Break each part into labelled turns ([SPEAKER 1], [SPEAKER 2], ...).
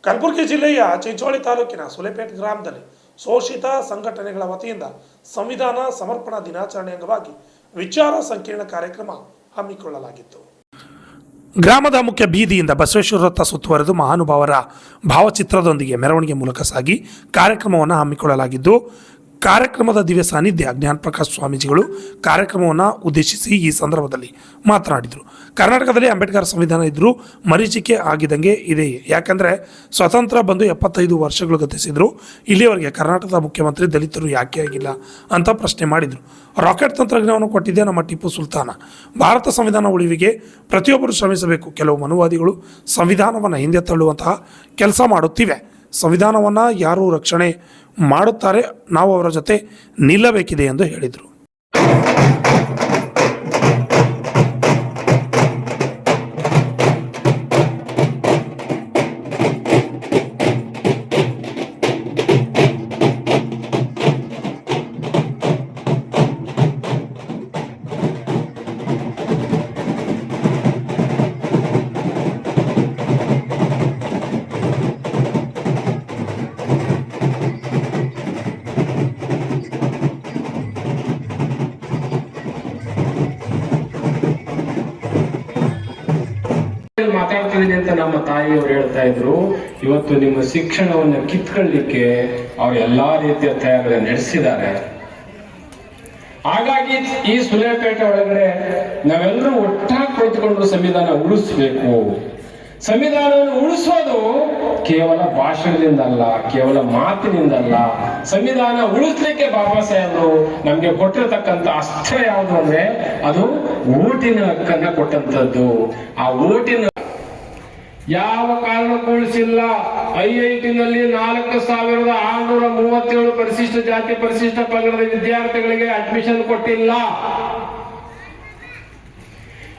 [SPEAKER 1] ಕಲಬುರಗಿ ಜಿಲ್ಲೆಯ ಚಿಂಚೋಳಿ ತಾಲೂಕಿನ ಸುಲೆಪೇಟ್ ಗ್ರಾಮದಲ್ಲಿ ಶೋಷಿತ ಸಂಘಟನೆಗಳ ವತಿಯಿಂದ ಸಂವಿಧಾನ ಸಮರ್ಪಣಾ ದಿನಾಚರಣೆ ಅಂಗವಾಗಿ ವಿಚಾರ ಸಂಕಿರಣ ಕಾರ್ಯಕ್ರಮ ಹಮ್ಮಿಕೊಳ್ಳಲಾಗಿತ್ತು. ಗ್ರಾಮದ ಮುಖ್ಯ ಬೀದಿಯಿಂದ ಬಸವೇಶ್ವರ ವೃತ್ತ ಸುತ್ತುವರೆದು ಮಹಾನುಭಾವರ ಭಾವಚಿತ್ರದೊಂದಿಗೆ ಮೆರವಣಿಗೆ ಮೂಲಕ ಸಾಗಿ ಕಾರ್ಯಕ್ರಮವನ್ನು ಹಮ್ಮಿಕೊಳ್ಳಲಾಗಿದ್ದು, ಕಾರ್ಯಕ್ರಮದ ದಿವ್ಯ ಸಾನ್ನಿಧ್ಯ ಜ್ಞಾನ ಪ್ರಕಾಶ್ ಸ್ವಾಮೀಜಿಗಳು ಕಾರ್ಯಕ್ರಮವನ್ನು ಉದ್ದೇಶಿಸಿ ಈ ಸಂದರ್ಭದಲ್ಲಿ ಮಾತನಾಡಿದರು. ಕರ್ನಾಟಕದಲ್ಲಿ ಅಂಬೇಡ್ಕರ್ ಸಂವಿಧಾನ ಇದ್ದರೂ ಮರೀಚಿಕೆ ಆಗಿದಂಗೆ ಇದೆ. ಯಾಕಂದರೆ ಸ್ವತಂತ್ರ ಬಂದು 75 ವರ್ಷಗಳು ಗತಿಸಿದ್ರು, ಇಲ್ಲಿಯವರೆಗೆ ಕರ್ನಾಟಕದ ಮುಖ್ಯಮಂತ್ರಿ ದಲಿತರು ಯಾಕೆ ಆಗಿಲ್ಲ ಅಂತ ಪ್ರಶ್ನೆ ಮಾಡಿದರು. ರಾಕೆಟ್ ತಂತ್ರಜ್ಞಾನವನ್ನು ಕೊಟ್ಟಿದ್ದೆ ನಮ್ಮ ಟಿಪ್ಪು ಸುಲ್ತಾನ. ಭಾರತ ಸಂವಿಧಾನ ಉಳಿವಿಗೆ ಪ್ರತಿಯೊಬ್ಬರು ಶ್ರಮಿಸಬೇಕು. ಕೆಲವು ಮನುವಾದಿಗಳು ಸಂವಿಧಾನವನ್ನು ಹಿಂದೆ ತಳ್ಳುವಂತಹ ಕೆಲಸ ಮಾಡುತ್ತಿವೆ. ಸಂವಿಧಾನವನ್ನು ಯಾರು ರಕ್ಷಣೆ ಮಾಡುತ್ತಾರೆ, ನಾವು ಅವರ ಜೊತೆ ನಿಲ್ಲಬೇಕಿದೆ ಎಂದು ಹೇಳಿದರು.
[SPEAKER 2] ಮಾತಾಡ್ತಿದ್ದೀನಿ ಅಂತ ನಮ್ಮ ತಾಯಿಯವರು ಹೇಳ್ತಾ ಇದ್ರು. ಇವತ್ತು ನಿಮ್ಮ ಶಿಕ್ಷಣವನ್ನು ಕಿತ್ಕೊಳ್ಳಿಕ್ಕೆ ಅವರು ಎಲ್ಲಾ ರೀತಿಯ ತಯಾರಿ ನಡೆಸಿದ್ದಾರೆ. ಹಾಗಾಗಿ ಈ ಸುಲೇಪೇಟೆ ಒಳಗಡೆ ನಾವೆಲ್ಲರೂ ಒಟ್ಟಾಗಿ ಕುಳಿತುಕೊಂಡು ಸಂವಿಧಾನ ಉಳಿಸ್ಬೇಕು. ಸಂವಿಧಾನವನ್ನು ಉಳಿಸೋದು ಕೇವಲ ಭಾಷಣದಿಂದ ಅಲ್ಲ, ಕೇವಲ ಮಾತಿನಿಂದಲ್ಲ. ಸಂವಿಧಾನ ಉಳಿಸ್ಲಿಕ್ಕೆ ಬಾಬಾ ಸಾಹೇಬರು ನಮ್ಗೆ ಕೊಟ್ಟಿರತಕ್ಕಂತ ಅಸ್ತ್ರ ಯಾವುದು ಅಂದ್ರೆ ಅದು ಓಟಿನ ಹಕ್ಕನ್ನ ಕೊಟ್ಟಂತದ್ದು. ಆ ಓಟಿನ ಯಾವ ಕಾರಣಕ್ಕೂ ಉಳಿಸಿಲ್ಲ. IIT-ನಲ್ಲಿ 4637 ಪರಿಶಿಷ್ಟ ಜಾತಿ ಪರಿಶಿಷ್ಟ ಪಂಗಡದ ವಿದ್ಯಾರ್ಥಿಗಳಿಗೆ ಅಡ್ಮಿಷನ್ ಕೊಟ್ಟಿಲ್ಲ.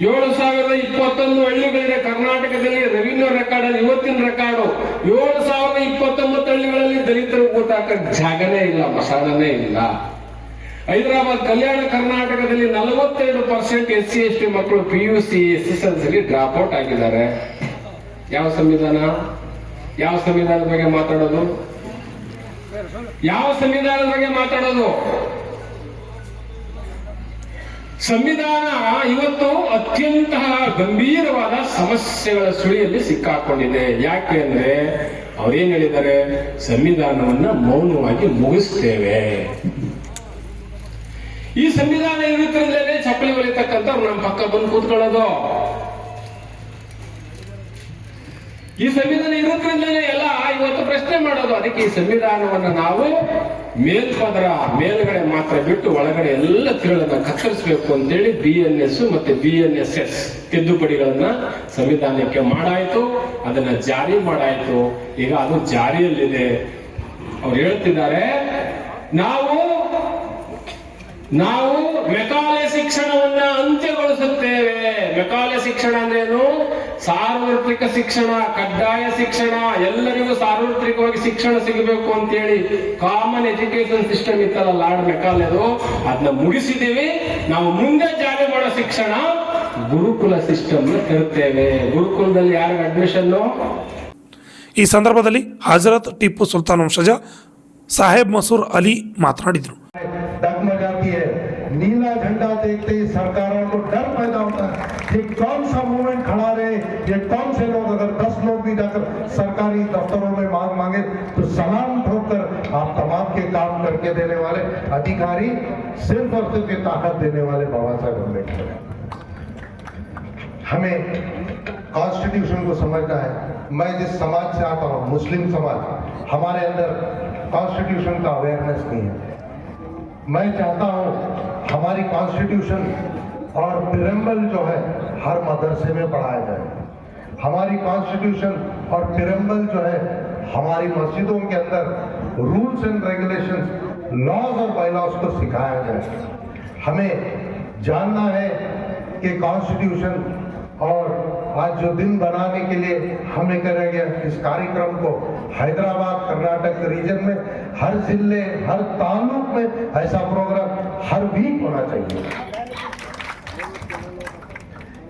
[SPEAKER 2] 7021 ಹಳ್ಳಿಗಳಿದೆ ಕರ್ನಾಟಕದಲ್ಲಿ. ರೆವಿನ್ಯೂ ರೆಕಾರ್ಡ್ ಅಲ್ಲಿ ಇವತ್ತಿನ ರೆಕಾರ್ಡು 7029 ಹಳ್ಳಿಗಳಲ್ಲಿ ದಲಿತರು ಕೂತಾಕ ಜಾಗನೇ ಇಲ್ಲ, ಮಸಾಲನೇ ಇಲ್ಲ. ಹೈದರಾಬಾದ್ ಕಲ್ಯಾಣ ಕರ್ನಾಟಕದಲ್ಲಿ 42% SC/ST ಮಕ್ಕಳು PUC SSLC ಡ್ರಾಪ್ ಔಟ್ ಆಗಿದ್ದಾರೆ. ಯಾವ ಸಂವಿಧಾನ? ಯಾವ ಸಂವಿಧಾನದ ಬಗ್ಗೆ ಮಾತಾಡೋದು? ಯಾವ ಸಂವಿಧಾನದ ಬಗ್ಗೆ ಮಾತಾಡೋದು? ಸಂವಿಧಾನ ಇವತ್ತು ಅತ್ಯಂತ ಗಂಭೀರವಾದ ಸಮಸ್ಯೆಗಳ ಸುಳಿಯಲ್ಲಿ ಸಿಕ್ಕಾಕೊಂಡಿದೆ. ಯಾಕೆ ಅಂದ್ರೆ ಅವ್ರೇನ್ ಹೇಳಿದ್ದಾರೆ, ಸಂವಿಧಾನವನ್ನ ಮೌನವಾಗಿ ಮುಗಿಸ್ತೇವೆ. ಈ ಸಂವಿಧಾನ ಇರುತ್ತಲೇ ಚಪ್ಪಲಿ ಹೊಲಿತಕ್ಕಂಥವ್ರು ನಮ್ಮ ಪಕ್ಕ ಬಂದು ಕೂತ್ಕೊಳ್ಳೋದು. ಈ ಸಂವಿಧಾನ ಇರೋದ್ರಿಂದಲೇ ಎಲ್ಲ ಇವತ್ತು ಪ್ರಶ್ನೆ ಮಾಡೋದು. ಅದಕ್ಕೆ ಈ ಸಂವಿಧಾನವನ್ನ ನಾವು ಮೇಲ್ಪದರ ಮೇಲ್ಗಡೆ ಮಾತ್ರ ಬಿಟ್ಟು ಒಳಗಡೆ ಎಲ್ಲ ತಿರುಳನ್ನ ಕತ್ತರಿಸಬೇಕು ಅಂತೇಳಿ BNS ಮತ್ತೆ BNSS ತಿದ್ದುಪಡಿಗಳನ್ನ ಸಂವಿಧಾನಕ್ಕೆ ಮಾಡಾಯ್ತು, ಅದನ್ನ ಜಾರಿ ಮಾಡಾಯ್ತು. ಈಗ ಅದು ಜಾರಿಯಲ್ಲಿದೆ. ಅವ್ರು ಹೇಳ್ತಿದ್ದಾರೆ, ನಾವು ಮೆಕಾಲೆ ಶಿಕ್ಷಣವನ್ನ ಅಂತ್ಯಗೊಳಿಸುತ್ತೇವೆ. ಮೆಕಾಲೆ ಶಿಕ್ಷಣ ಅಂದ್ರೇನು? ಸಾರ್ವತ್ರಿಕ ಶಿಕ್ಷಣ, ಕಡ್ಡಾಯ ಶಿಕ್ಷಣ, ಎಲ್ಲರಿಗೂ ಸಾರ್ವತ್ರಿಕವಾಗಿ ಶಿಕ್ಷಣ ಸಿಗಬೇಕು ಅಂತೇಳಿ ಕಾಮನ್ ಎಜುಕೇಶನ್ ಸಿಸ್ಟಮ್ ಇತ್ತಲ್ಲ, ಲಾರ್ಡ್ ಮೆಕಾಲೆದು, ಅದನ್ನ ಮುಗಿಸಿದೀವಿ. ನಾವು ಮುಂದೆ ಜಾರಿ ಮಾಡೋ ಶಿಕ್ಷಣ ಗುರುಕುಲ ಸಿಸ್ಟಮ್ ತರುತ್ತೇವೆ. ಗುರುಕುಲದಲ್ಲಿ ಯಾರಿಗೆ ಅಡ್ಮಿಷನ್?
[SPEAKER 1] ಈ ಸಂದರ್ಭದಲ್ಲಿ ಹಜರತ್ ಟಿಪ್ಪು ಸುಲ್ತಾನ್ ವಂಶಜ ಸಾಹೇಬ್ ಮಸೂರ್ ಅಲಿ ಮಾತನಾಡಿದರು.
[SPEAKER 3] नीला झंडा देखते ही सरकारों को डर पैदा होता है, ये कौन सा मूवमेंट खड़ा रहे, ये कौन से लोग, अगर 10 लोग भी जाकर सरकारी दफ्तरों में मांग मांगे तो सलाम ठोककर आप तमाम के काम करके देने वाले अधिकारी सिर्फ और सिर्फ ये ताकत देने वाले बाबा साहब अम्बेडकर हैं. हमें कॉन्स्टिट्यूशन को समझना है. मैं जिस समाज से आता हूँ, मुस्लिम समाज, हमारे अंदर कॉन्स्टिट्यूशन का अवेयरनेस नहीं है. मैं चाहता हूं हमारी कॉन्स्टिट्यूशन और प्रियम्बल जो है हर मदरसे में पढ़ाया जाए. हमारी कॉन्स्टिट्यूशन और प्रियम्बल जो है हमारी मस्जिदों के अंदर रूल्स एंड रेगुलेशंस, लॉज और बायलॉज को सिखाया जाए. हमें जानना है कि कॉन्स्टिट्यूशन और आज जो दिन बनाने के लिए हमें करेंगे इस कार्यक्रम को हैदराबाद कर्नाटक रीजन में हर जिले हर तालुक में ऐसा प्रोग्राम हर वीक होना चाहिए.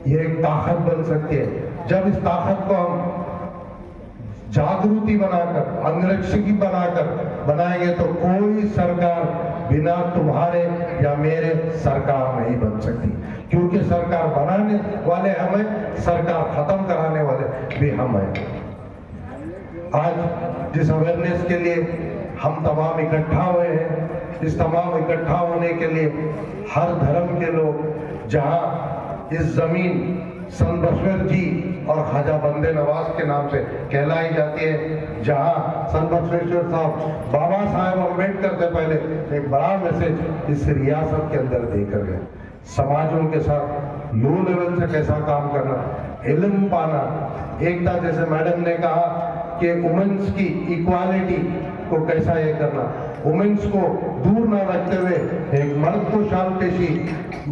[SPEAKER 3] ये एक ताकत बन सकती है. जब इस ताकत को हम जागृति बनाकर, अंगरक्षकी बनाकर बनाएंगे तो कोई सरकार बिना तुम्हारे या मेरे सरकार नहीं बन सकती, क्योंकि सरकार बनाने वाले हम हैं, सरकार खत्म कराने वाले भी हम हैं। आज जिस अवेयरनेस के लिए हम तमाम इकट्ठा हुए हैं, इस तमाम इकट्ठा होने के लिए हर धर्म के लोग, जहां इस जमीन संत बसवेश्वर जी और ख्वाजा बंदे नवाज के नाम से कहलाई जाती है, जहां संत बसवेश्वर साहब बाबा साहेब अम्बेडकर से पहले एक बड़ा मैसेज इस रियासत के अंदर देकर गए। समाजों के साथ लो लेवल से कैसा काम करना, इल्म पाना, एकता, जैसे मैडम ने कहा कि वुमेन्स की इक्वालिटी को कैसा ये करना, वुमेन्स को दूर न रखते हुए एक मर्द को शाल पेशी,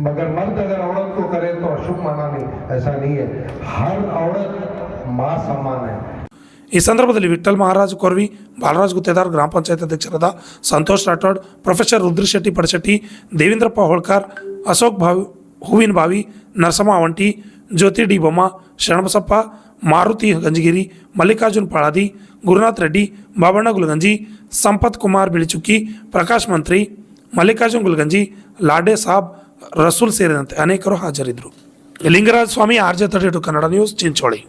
[SPEAKER 3] मगर मर्द अगर औरत को करे तो अशुभ माना नहीं, ऐसा नहीं है, हर औरत माँ समान है।
[SPEAKER 1] ಈ ಸಂದರ್ಭದಲ್ಲಿ ವಿಠ್ಠಲ್ ಮಹಾರಾಜ್ ಕೊರ್ವಿ, ಬಾಲರಾಜ್ ಗುತ್ತೇದಾರ್, ಗ್ರಾಮ ಪಂಚಾಯತ್ ಅಧ್ಯಕ್ಷರಾದ ಸಂತೋಷ್ ರಾಠೋಡ್, ಪ್ರೊಫೆಸರ್ ರುದ್ರಶೆಟ್ಟಿ ಪಡಶೆಟ್ಟಿ, ದೇವೇಂದ್ರಪ್ಪ ಹೋಳ್ಕರ್, ಅಶೋಕ್ ಹೂವಿನ ಬಾವಿ, ನರಸಮ್ಮ ಅವಂಟಿ, ಜ್ಯೋತಿ ಡಿ ಬೊಮ್ಮ, ಶರಣಬಸಪ್ಪ, ಮಾರುತಿ ಗಂಜಗಿರಿ, ಮಲ್ಲಿಕಾರ್ಜುನ್ ಪಾಳಾದಿ, ಗುರುನಾಥ್ ರೆಡ್ಡಿ, ಬಾಬಣ್ಣ ಗುಲಗಂಜಿ, ಸಂಪತ್ ಕುಮಾರ್ ಬಿಳಿಚುಕ್ಕಿ, ಪ್ರಕಾಶ್ ಮಂತ್ರಿ, ಮಲ್ಲಿಕಾರ್ಜುನ್ ಗುಲಗಂಜಿ, ಲಾಡೆ ಸಾಬ್, ರಸೂಲ್ ಸೇರಿದಂತೆ ಅನೇಕರು ಹಾಜರಿದ್ದರು. ಲಿಂಗರಾಜ ಸ್ವಾಮಿ, RJ32 ಕನ್ನಡ ನ್ಯೂಸ್, ಚಿಂಚೋಳಿ.